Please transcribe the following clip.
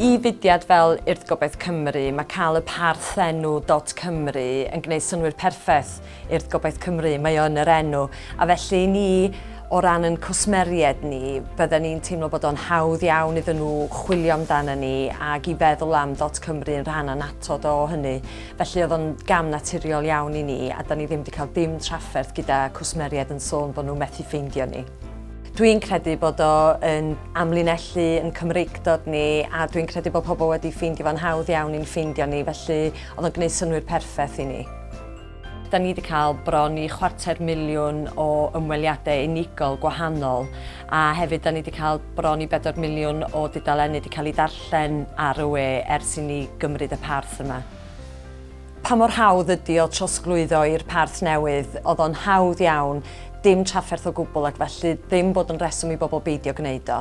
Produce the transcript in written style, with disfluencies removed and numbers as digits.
I fudiad fel Urdd Gobaith Cymru, mae cael y parth enw .cymru yn gwneud synwyr perffaith Urdd Gobaith Cymru, mae o yn yr enw. A felly ni, o ran yn cwsmeriaid ni, bydden ni'n teimlo bod o'n hawdd iawn iddyn nhw chwilio amdano ni ac i feddwl am .cymru yn rhan anatod o hynny. Felly oedd o'n gam naturiol iawn i ni a da ni ddim wedi cael dim trafferth gyda cwsmeriaid yn sôn bod nhw methu ffeindio ni. Dwi'n credu bod o yn amlinellu yn Cymreicdod ni a dwi'n credu bod pobl wedi ffeindio fo'n hawdd iawn i'n ffeindio ni, felly oedd o'n gwneud synwyr perffaith i ni. Da ni wedi cael bron i 250,000 o ymweliadau unigol gwahanol a hefyd da ni wedi cael bron i 4 miliwn o dudalennau wedi cael ei darllen ar y we ers i ni gymryd y parth yma. Pa mor hawdd ydi o trosglwyddo i'r parth newydd, oedd o'n hawdd iawn, dim trafferth o gwbl ac felly ddim bod yn reswm i bobl beidio gwneud o.